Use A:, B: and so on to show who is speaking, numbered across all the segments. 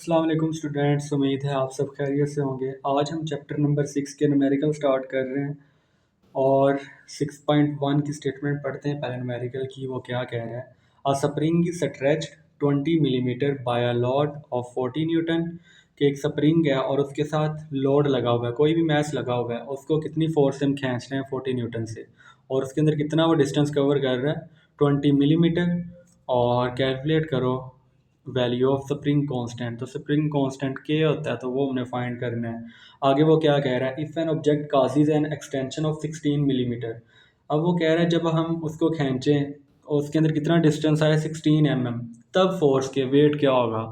A: अस्सलाम वालेकुम स्टूडेंट्स, उम्मीद है आप सब खैरियत से होंगे। आज हम चैप्टर नंबर 6 के न्यूमेरिकल स्टार्ट कर रहे हैं और 6.1 की स्टेटमेंट पढ़ते हैं पहले न्यूमेरिकल की। वो क्या कह रहा है? अ spring is stretched 20 millimetre by a load of 40 Newton. कि एक स्प्रिंग है और उसके साथ लोड लगा हुआ है, कोई भी मैस लगा हुआ है, उसको कितनी फोर्स से हम खींच रहे हैं 40 न्यूटन से, और उसके अंदर कितना वो डिस्टेंस कवर कर रहा है 20 मिलीमीटर। और कैलकुलेट करो वैल्यू ऑफ स्प्रिंग कांस्टेंट। तो स्प्रिंग कांस्टेंट क्या होता है, तो वो हमने फाइंड करना है। आगे वो क्या कह रहा है? If an object causes an extension of 16 millimetre. अब वो कह रहा है जब हम उसको खींचें और उसके अंदर कितना डिस्टेंस आया 16 mm, तब फोर्स के वेट क्या होगा।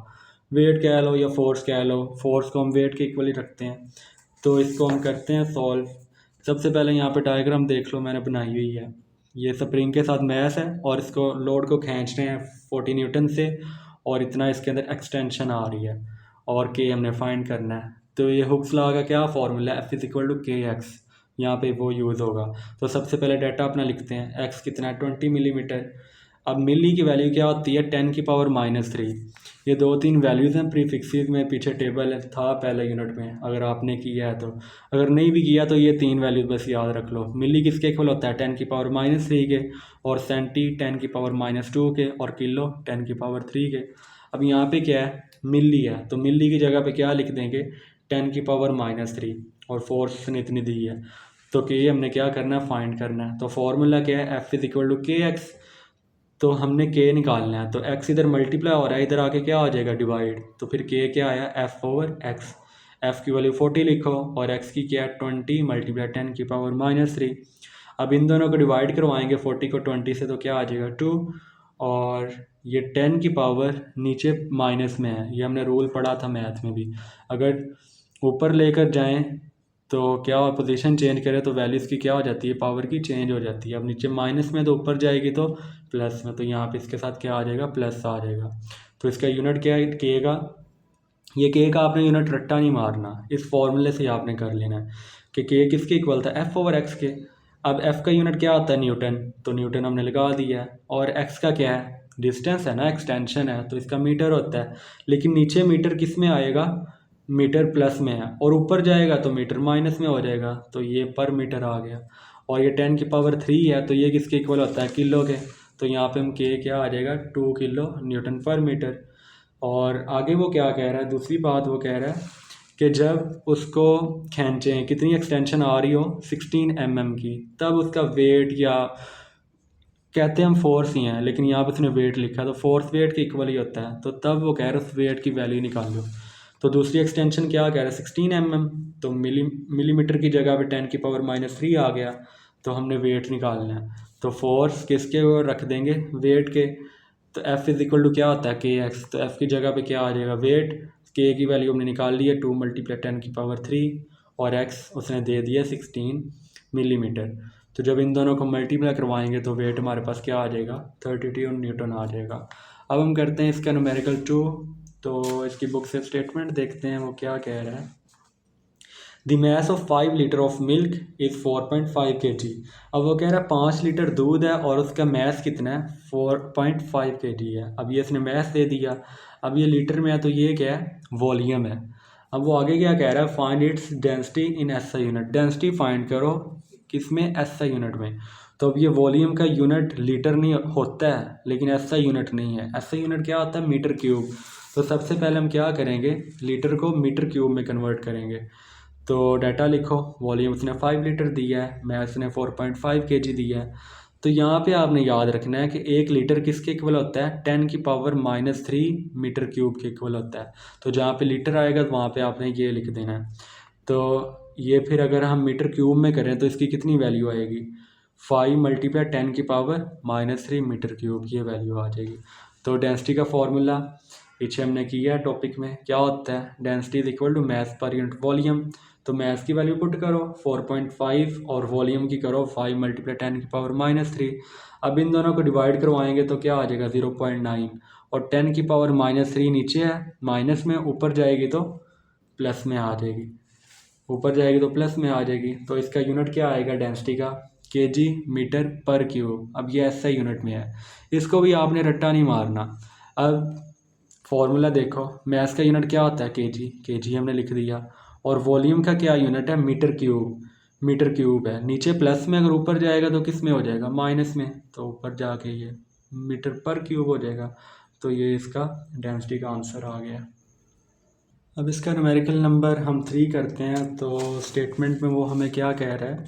A: वेट कह लो या फोर्स कह लो, फोर्स को हम वेट के इक्वली रखते हैं। तो इसको हम करते हैं सॉल्व। सबसे पहले यहाँ पे डायग्राम देख लो, मैंने बनाई हुई है। ये स्प्रिंग के साथ मैस है और इसको लोड को खींच रहे हैं 40 न्यूटन से, और इतना इसके अंदर एक्सटेंशन आ रही है और के हमने फाइंड करना है। तो ये हुक्स लॉ का क्या फार्मूला है? एफ इज इक्वल टू के एक्स, यहाँ पे वो यूज़ होगा। तो सबसे पहले डाटा अपना लिखते हैं। एक्स कितना है 20 मिलीमीटर। अब मिली की वैल्यू क्या होती है 10⁻³ ये दो तीन वैल्यूज़ हैं प्रीफिक्सेस में, पीछे टेबल था पहले यूनिट में अगर आपने किया है तो। अगर नहीं भी किया तो ये तीन वैल्यूज बस याद रख लो। मिली किसके इक्वल होता है 10⁻³ के, और सेंटी 10⁻² के, और किलो 10⁻³ के। अब यहाँ पे क्या है? मिली है, तो मिली की जगह पे क्या लिख देंगे 10⁻³ और फोर्स ने इतनी दी है। तो के हमने क्या करना है? फाइंड करना है। तो फॉर्मूला क्या है? एफ इज इक्वल टू के एक्स। तो हमने के निकालना है, तो एक्स इधर मल्टीप्लाई हो रहा है, इधर आके क्या आ जाएगा डिवाइड। तो फिर के क्या आया? F over x. एफ की वैल्यू 40 लिखो और एक्स की क्या है 20 मल्टीप्लाई 10⁻³ अब इन दोनों को डिवाइड करवाएंगे 40 को 20 से, तो क्या आ जाएगा 2। और ये 10 की पावर नीचे माइनस में है, ये हमने रूल पढ़ा था मैथ में भी। अगर ऊपर लेकर जाएं तो क्या पोजीशन चेंज करें तो वैल्यूज़ की क्या हो जाती है? पावर की चेंज हो जाती है। अब नीचे माइनस में तो ऊपर जाएगी तो प्लस में, तो यहाँ पे इसके साथ क्या आ जाएगा? प्लस आ जाएगा। तो इसका यूनिट क्या है के का? ये के का आपने यूनिट रट्टा नहीं मारना, इस फॉर्मूले से आपने कर लेना है कि के किसके इक्वल था? एफ ओवर एक्स के। अब एफ का यूनिट क्या आता है? न्यूटन, तो न्यूटन हमने लगा दिया है। और एक्स का क्या है? डिस्टेंस है ना, एक्सटेंशन है, तो इसका मीटर होता है। लेकिन नीचे मीटर किस में आएगा? मीटर प्लस में है, और ऊपर जाएगा तो मीटर माइनस में हो जाएगा, तो ये पर मीटर आ गया। और ये 10⁻³ है, तो ये किसके इक्वल होता है? किलो के। तो यहाँ पे हम के क्या आ जाएगा 2 किलो न्यूटन पर मीटर। और आगे वो क्या कह रहा है? दूसरी बात वो कह रहा है कि जब उसको खींचें, कितनी एक्सटेंशन आ रही हो 16 mm की, तब उसका वेट, या कहते हैं हम फोर्स ही हैं लेकिन यहाँ पे उसने वेट लिखा है, तो फोर्स वेट के इक्वल ही होता है। तो तब वो कह रहा है उस वेट की वैल्यू निकाल लो। तो दूसरी एक्सटेंशन क्या कह रहा है 16 mm, तो मिलीमीटर की जगह पे 10⁻³ आ गया, तो हमने वेट निकालना है। तो फोर्स किसके ओर रख देंगे? वेट के। तो एफ इज इक्वल टू क्या होता है? के एक्स। तो एफ की जगह पे क्या आ जाएगा? वेट। के की वैल्यू हमने निकाल ली है 2 मल्टीप्लाई 10⁻³ और एक्स उसने दे दिया 16 मिलीमीटर। तो जब इन दोनों को मल्टीप्लाई करवाएंगे तो वेट हमारे पास क्या आ जाएगा 32 न्यूटन आ जाएगा। अब हम करते हैं इसका न्यूमेरिकल 2। तो इसकी बुक से स्टेटमेंट देखते हैं वो क्या कह रहा है। The mass of 5 litre of milk is 4.5 kg। अब वो कह रहा है 5 लीटर दूध है और उसका मैस कितना है 4.5 kg है। अब ये इसने मैस दे दिया, अब ये लीटर में है तो ये क्या है? वॉल्यूम है। अब वो आगे क्या कह रहा है? Find its density in SI unit. Density find करो किसमें? एसआई यूनिट में। तो अब ये वॉल्यूम का यूनिट लीटर नहीं होता है, लेकिन एसआई यूनिट नहीं है। एसआई यूनिट क्या होता है? Metre cube. तो सबसे पहले हम क्या करेंगे? लीटर को मीटर क्यूब में कन्वर्ट करेंगे। तो डाटा लिखो। वॉल्यूम उसने 5 लीटर दिया है, मैस ने 4.5 kg दिया है। तो यहाँ पे आपने याद रखना है कि 1 लीटर किसके इक्वल होता है? 10⁻³ मीटर क्यूब के इक्वल होता है। तो जहाँ पे लीटर आएगा तो वहाँ पे आपने ये लिख देना है। तो ये फिर अगर हम मीटर क्यूब में करें तो इसकी कितनी वैल्यू आएगी? 5 मल्टीप्लाई 10⁻³ मीटर क्यूब, ये वैल्यू आ जाएगी। तो डेंसिटी का फॉर्मूला पीछे हमने किया है टॉपिक में, क्या होता है? Density is equal to mass per unit volume. तो मैस की वैल्यू पुट करो 4.5 और वॉल्यूम की करो 5 मल्टीप्लाई 10⁻³ अब इन दोनों को डिवाइड करवाएंगे तो क्या आ जाएगा 0.9, और 10⁻³ नीचे है माइनस में, ऊपर जाएगी तो प्लस में आ जाएगी, ऊपर जाएगी तो प्लस में आ जाएगी। तो इसका यूनिट क्या आएगा डेंसिटी का? केजी मीटर पर क्यूब। अब ये ऐसा यूनिट में है, इसको भी आपने रट्टा नहीं मारना। अब फार्मूला देखो, मैस का यूनिट क्या होता है केजी हमने लिख दिया, और वॉल्यूम का क्या यूनिट है, मीटर क्यूब है। नीचे प्लस में, अगर ऊपर जाएगा तो किस में हो जाएगा, माइनस में, तो ऊपर जाके ये मीटर पर क्यूब हो जाएगा। तो ये इसका डेंसिटी का आंसर आ गया। अब इसका न्यूमेरिकल नंबर हम 3 करते हैं। तो स्टेटमेंट में वो हमें क्या कह रहा है,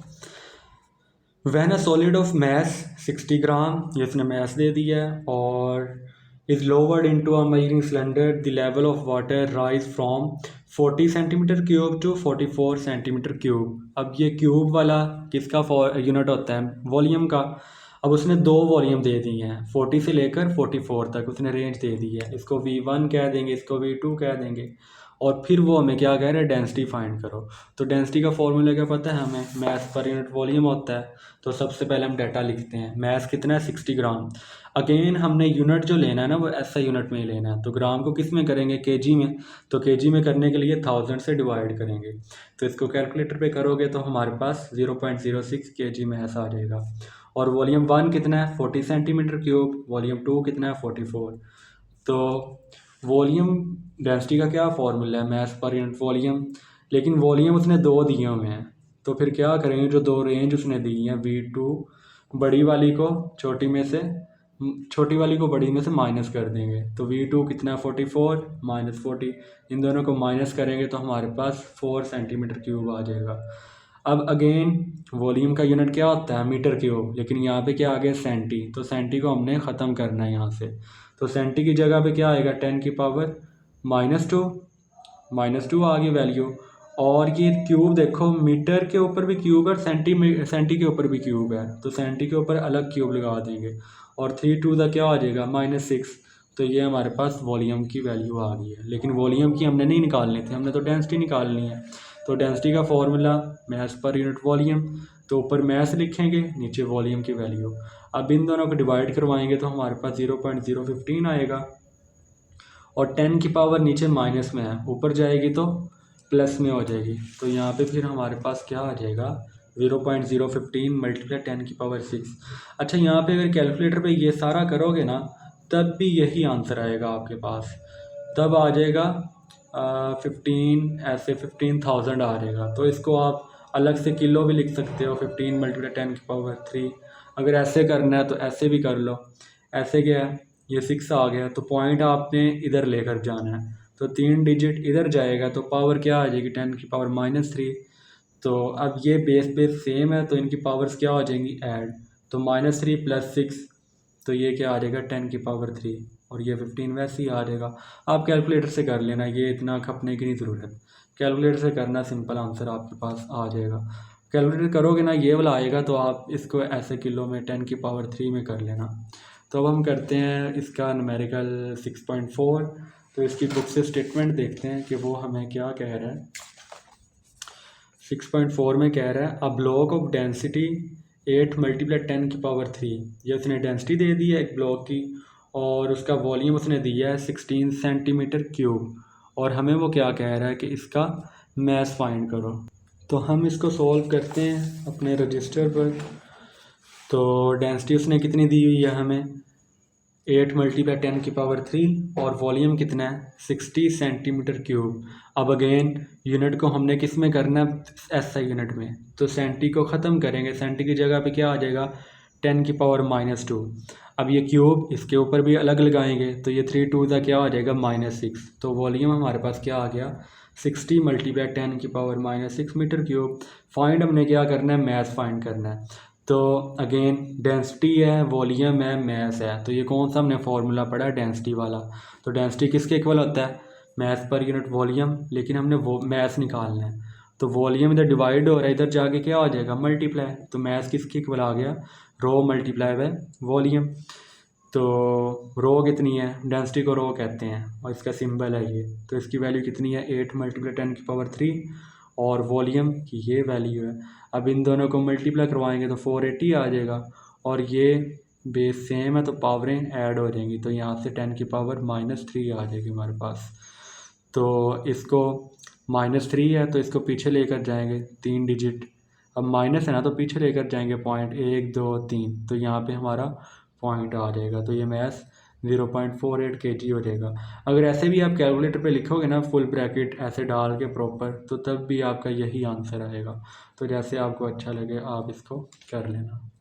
A: when a solid of mass 60 ग्राम, ये उसने मैस दे दिया है, और is lowered into a measuring cylinder, the level of water rise from 40 centimetre cube two 44 centimetre cube. अब ये क्यूब वाला किसका यूनिट होता है, वॉल्यूम का। अब उसने 2 वॉल्यूम दे दिए हैं, 40 से लेकर 44 तक उसने रेंज दे दी है। इसको V1 कह देंगे, इसको V2 कह देंगे, और फिर वो हमें क्या कह रहे हैं, डेंसिटी फाइंड करो। तो डेंसिटी का फॉर्मूला क्या पता है हमें, मैस पर यूनिट वॉल्यूम होता है। तो सबसे पहले हम डाटा लिखते हैं, मैस कितना है, 60 ग्राम। अगेन हमने यूनिट जो लेना है ना, वो ऐसा यूनिट में ही लेना है। तो ग्राम को किस में करेंगे, केजी में। तो केजी में करने के लिए 1000 से डिवाइड करेंगे। तो इसको कैलकुलेटर पे करोगे तो हमारे पास 0.06 केजी मैस आ जाएगा। और वॉल्यूम 1 कितना है, 40 सेंटीमीटर क्यूब। वॉल्यूम 2 कितना है, 44। तो वॉल्यूम डेंसिटी का क्या फार्मूला है, मैस पर यूनिट वॉल्यूम। लेकिन वॉल्यूम उसने 2 दिए हुए हैं, तो फिर क्या करेंगे, जो 2 रेंज उसने दी हैं, V2 बड़ी वाली को छोटी में से, छोटी वाली को बड़ी में से माइनस कर देंगे। तो V2 कितना है, 44 माइनस 40, इन दोनों को माइनस करेंगे तो हमारे पास 4 सेंटीमीटर क्यूब आ जाएगा। अब अगेन वॉल्यूम का यूनिट क्या होता है, मीटर क्यूब, लेकिन यहाँ पे क्या आ गया, सेंटी। तो सेंटी को हमने ख़त्म करना है यहाँ से। तो सेंटी की जगह पे क्या आएगा, 10 की पावर -2 आ गई वैल्यू। और ये क्यूब देखो, मीटर के ऊपर भी क्यूब है और सेंटी के ऊपर भी क्यूब है, तो सेंटी के ऊपर अलग क्यूब लगा देंगे। और 3 2 का क्या आ जाएगा, -6। तो ये हमारे पास वॉल्यूम की वैल्यू आ गई है। लेकिन वॉल्यूम की हमने नहीं निकालनी थी, हमने तो डेंसिटी निकालनी है। तो डेंसिटी का formula mass per unit volume, तो ऊपर मैस लिखेंगे, नीचे वॉल्यूम की वैल्यू। अब इन दोनों को डिवाइड करवाएंगे तो हमारे पास 0.015 आएगा। और 10 की पावर नीचे माइनस में है, ऊपर जाएगी तो प्लस में हो जाएगी। तो यहाँ पे फिर हमारे पास क्या आ जाएगा, 0.015 मल्टीप्लाई 10 की पावर 6। अच्छा, यहाँ पे अगर कैलकुलेटर पे ये सारा करोगे ना, तब भी यही आंसर आएगा आपके पास। तब आ जाएगा 15,000 आ जाएगा। तो इसको आप अलग से किलो भी लिख सकते हो, 15 मल्टीप्लाई 10 की पावर 3। अगर ऐसे करना है तो ऐसे भी कर लो। ऐसे क्या है, ये 6 आ गया, तो पॉइंट आपने इधर लेकर जाना है। तो 3 डिजिट इधर जाएगा तो पावर क्या आ जाएगी, 10 की पावर -3। तो अब ये बेस सेम है, तो इनकी पावर्स क्या हो जाएंगी, ऐड। तो -3 + 6, तो ये क्या आ जाएगा, 10 की पावर 3। और ये 15 वैसे ही आ जाएगा। आप कैलकुलेटर से कर लेना, ये इतना खपने की नहीं ज़रूरत। कैलकुलेटर से करना, सिंपल आंसर आपके पास आ जाएगा। कैलकुलेटर करोगे ना, ये वाला आएगा, तो आप इसको ऐसे किलो में 10 की पावर 3 में कर लेना। तो अब हम करते हैं इसका न्यूमेरिकल 6.4। तो इसकी बुक से स्टेटमेंट देखते हैं कि वो हमें क्या कह रहा है। 6.4 में कह रहा है, a block of density 8 multiply 10 की पावर 3। ये उसने डेंसिटी दे दी है एक ब्लॉक की, और उसका वॉल्यूम उसने दिया है 16 सेंटीमीटर क्यूब। और हमें वो क्या कह रहा है कि इसका मैस फाइंड करो। तो हम इसको सॉल्व करते हैं अपने रजिस्टर पर। तो डेंसिटी उसने कितनी दी हुई है हमें, 8 मल्टीप्लाई 10 की पावर 3, और वॉल्यूम कितना है, 60 सेंटीमीटर क्यूब। अब अगेन यूनिट को हमने किस में करना है, SI यूनिट में। तो सेंटी को ख़त्म करेंगे, सेंटी की जगह पे क्या आ जाएगा, 10 की पावर -2। अब ये क्यूब इसके ऊपर भी अलग लगाएंगे, तो ये 3 2 का क्या आ जाएगा, -6। तो वॉल्यूम हमारे पास क्या आ गया, 60 मल्टीप्लाई 10 की पावर -6 मीटर क्यूब। फाइंड हमने क्या करना है, मैस फाइंड करना है। तो अगेन डेंसिटी है, वॉल्यूम है, मैस है। तो ये कौन सा हमने फार्मूला पढ़ा है, डेंसिटी वाला। तो डेंसिटी किसके इक्वल होता है, मैस पर यूनिट वॉल्यूम। लेकिन हमने वो मैस निकालना है, तो वॉल्यूम इधर डिवाइड हो रहा है, इधर जाके क्या आ जाएगा, मल्टीप्लाई। तो मैस किसके इक्वल आ गया, रो मल्टीप्लाई बाय वॉल्यूम। तो रो कितनी है, डेंसिटी को रो कहते हैं, और इसका सिंबल है ये। तो इसकी वैल्यू कितनी है, 8 मल्टीप्लाई 10 की पावर 3, और वॉल्यूम की ये वैल्यू है। अब इन दोनों को मल्टीप्लाई करवाएंगे तो 480 आ जाएगा। और ये बेस सेम है, तो पावरें ऐड हो जाएंगी। तो यहाँ से 10 की पावर -3 आ जाएगी हमारे पास। तो इसको -3 है, तो इसको पीछे लेकर जाएंगे 3 डिजिट। अब माइनस है ना, तो पीछे लेकर जाएंगे पॉइंट 1 2 3, तो यहाँ पे हमारा पॉइंट आ जाएगा। तो ये मैथ्स 0.48 kg हो जाएगा। अगर ऐसे भी आप कैलकुलेटर पे लिखोगे ना फुल ब्रैकेट ऐसे डाल के प्रॉपर, तो तब भी आपका यही आंसर आएगा। तो जैसे आपको अच्छा लगे आप इसको कर लेना।